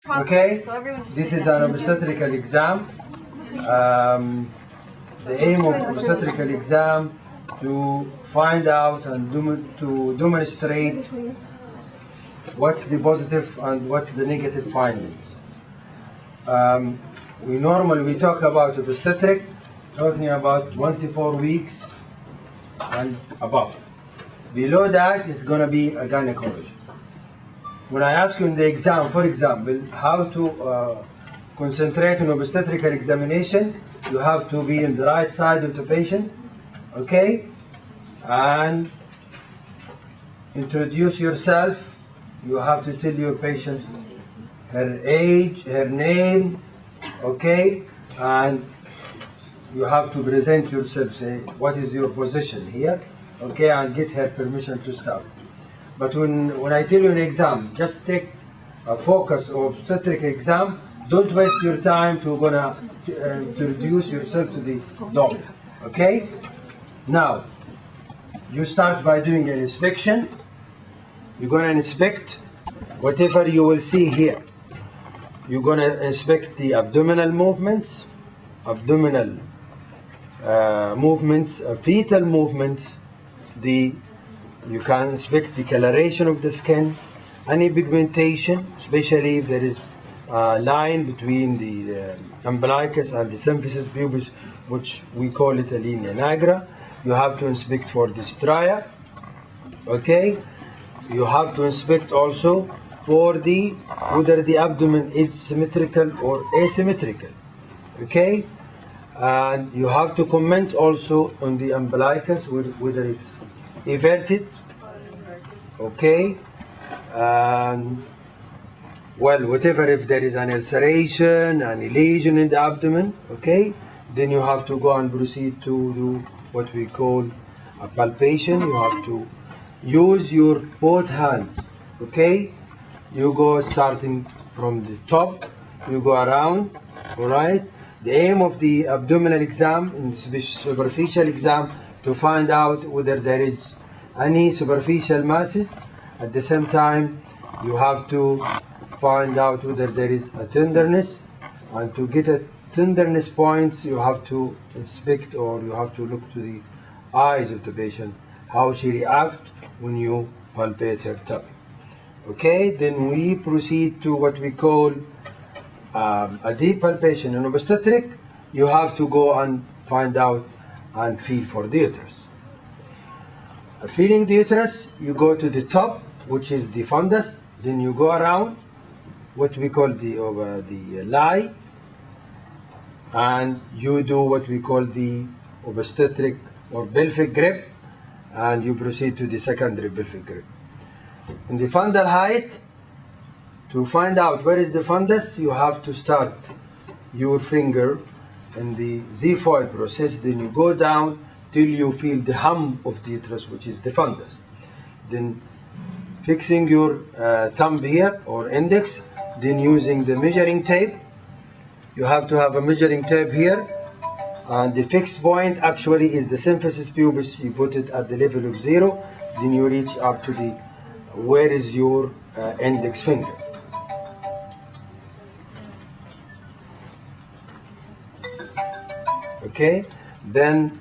Okay, this is an obstetrical exam. The aim of obstetrical exam to find out and to demonstrate what's the positive and what's the negative findings. We talk about obstetric, talking about 24 weeks and above. Below that is going to be a gynecology. When I ask you in the exam, for example, how to concentrate on obstetrical examination, you have to be on the right side of the patient, okay? And introduce yourself. You have to tell your patient her age, her name, okay? And you have to present yourself, say, what is your position here, okay? And get her permission to start. But when I tell you an exam, just take a focus of obstetric exam. Don't waste your time to introduce yourself to the doctor, okay? Now, you start by doing an inspection. You're going to inspect whatever you will see here. You're going to inspect the abdominal movements, fetal movements. You can inspect the coloration of the skin, any pigmentation, especially if there is a line between the umbilicus and the symphysis pubis, which we call it a linea nigra. You have to inspect for the stria, okay? You have to inspect also for whether the abdomen is symmetrical or asymmetrical, okay? And you have to comment also on the umbilicus, whether it's everted, okay? And well, whatever, if there is an ulceration, any lesion in the abdomen, okay? Then you have to go and proceed to do what we call a palpation. You have to use your both hands, okay? You go starting from the top, you go around, all right? The aim of the abdominal exam, in superficial exam, to find out whether there is any superficial masses. At the same time, you have to find out whether there is a tenderness, and to get a tenderness point, you have to inspect, or you have to look to the eyes of the patient, how she reacts when you palpate her tummy. Okay, then we proceed to what we call a deep palpation. In obstetric, you have to go and find out and feel for the uterus. Feeling the uterus, you go to the top, which is the fundus. Then you go around, what we call the lie, and you do what we call the obstetric or pelvic grip, and you proceed to the secondary pelvic grip. In the fundal height, to find out where is the fundus, you have to start your finger in the xiphoid process. Then you go down till you feel the hum of the uterus, which is the fundus. Then fixing your thumb here or index, then using the measuring tape. You have to have a measuring tape here, and the fixed point actually is the symphysis pubis. You put it at the level of 0, then you reach up to the where is your index finger. Okay, then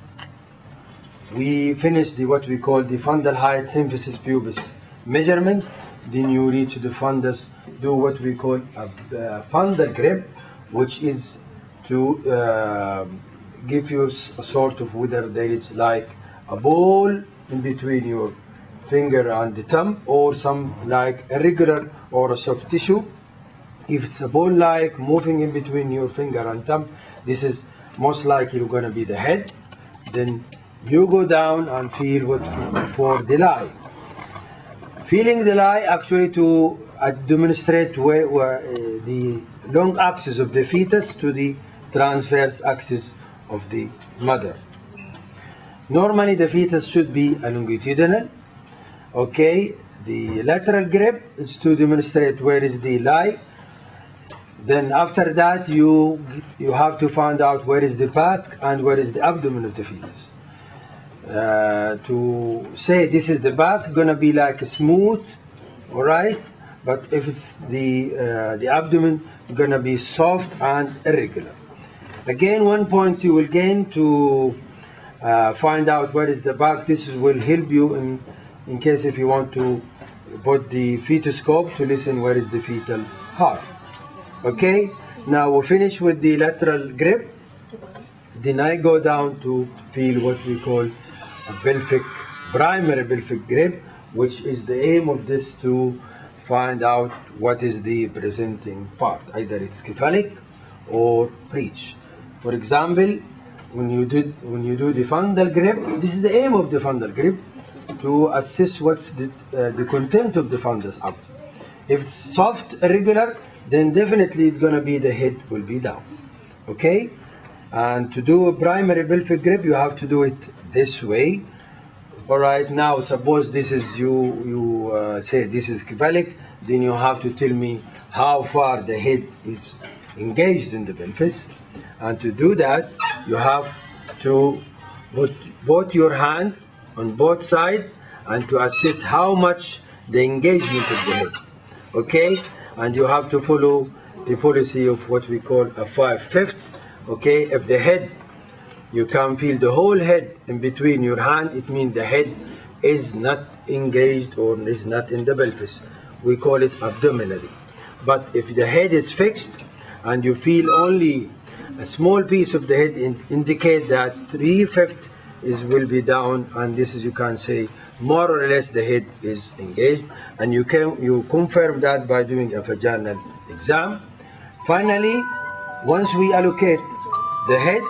we finish what we call the fundal height symphysis pubis measurement. Then you reach the fundus, do what we call a fundal grip, which is to give you a sort of whether there is like a ball in between your finger and the thumb, or some like irregular or a soft tissue. If it's a ball-like moving in between your finger and thumb, this is most likely going to be the head. Then you go down and feel for the lie. Feeling the lie actually to demonstrate where the long axis of the fetus to the transverse axis of the mother. Normally the fetus should be a longitudinal. Okay, the lateral grip is to demonstrate where is the lie. Then after that you have to find out where is the back and where is the abdomen of the fetus. To say this is the back, gonna be like smooth, all right? but if it's the abdomen, it's gonna be soft and irregular. Again, one point you will gain to find out where is the back. This will help you in case if you want to put the fetoscope to listen where is the fetal heart. Okay, now we'll finish with the lateral grip. Then I go down to feel what we call a primary pelvic grip, which is the aim of this to find out what is the presenting part, either it's cephalic or breech. For example, when you do the fundal grip, this is the aim of the fundal grip, to assess what's the content of the fundus up. If it's soft, irregular, then definitely it's gonna be the head will be down. Okay? And to do a primary pelvic grip, you have to do it this way. All right, now suppose this is you say this is cephalic, then you have to tell me how far the head is engaged in the pelvis. And to do that, you have to put both your hand on both sides and to assess how much the engagement of the head. Okay? And you have to follow the policy of what we call a 5/5. Okay? If the head, you can feel the whole head in between your hand, it means the head is not engaged or is not in the pelvis. We call it abdominally. But if the head is fixed and you feel only a small piece of the head, indicate that 3/5 will be down, and this is, you can say, more or less the head is engaged, and you confirm that by doing a vaginal exam. Finally, once we allocate the head,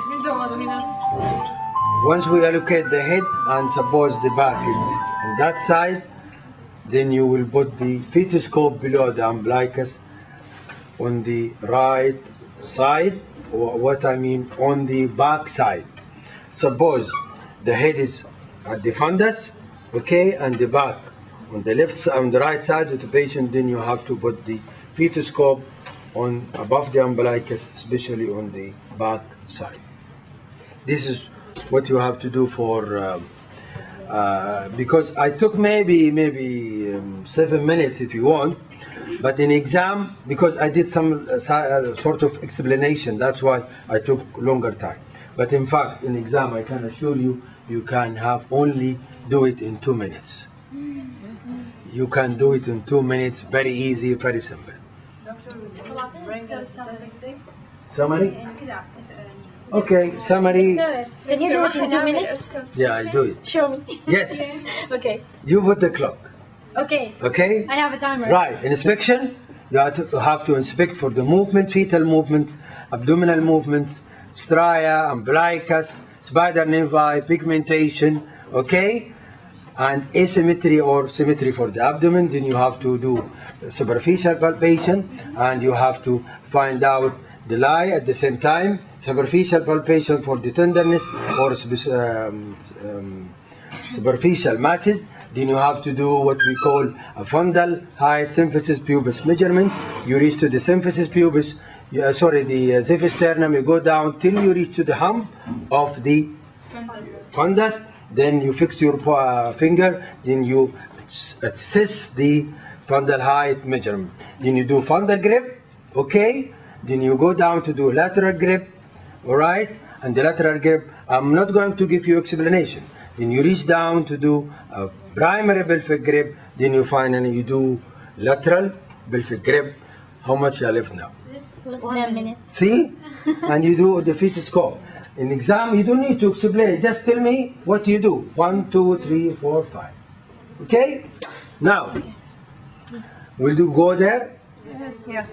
and suppose the back is on that side, then you will put the fetoscope below the umbilicus on the right side, or what I mean on the back side. Suppose the head is at the fundus, okay, and the back on the on the right side of the patient, then you have to put the fetoscope on above the umbilicus, especially on the back side. This is what you have to do for because I took maybe 7 minutes if you want, but in exam, because I did some sort of explanation, that's why I took longer time. But in fact, in exam, I can assure you, you can have only do it in 2 minutes. You can do it in 2 minutes, very easy, very simple. Summary? Okay, summary. Can you do it in 2 minutes? Yeah, I do it. Show me. Yes. Okay. You put the clock. Okay. Okay? I have a timer. Right. Inspection, you have to inspect for the movement, fetal movement, abdominal movements, stria, umbilicus, spider nevi, pigmentation, okay? And asymmetry or symmetry for the abdomen. Then you have to do superficial palpation, and you have to find out the lie at the same time, superficial palpation for the tenderness or superficial masses. Then you have to do what we call a fundal height symphysis pubis measurement. You reach to the symphysis pubis, the xiphisternum, you go down till you reach to the hump of the fundus. Then you fix your finger, then you assess the fundal height measurement. Then you do fundal grip, okay? Then you go down to do lateral grip, all right? And the lateral grip, I'm not going to give you explanation. Then you reach down to do a primary pelvic grip. Then you finally you do lateral pelvic grip. How much are left now? Less than a minute. See? And you do the fetoscope. In exam, you don't need to explain. Just tell me what you do. 1, 2, 3, 4, 5. Okay? Now, will you go there? Yes. Yeah.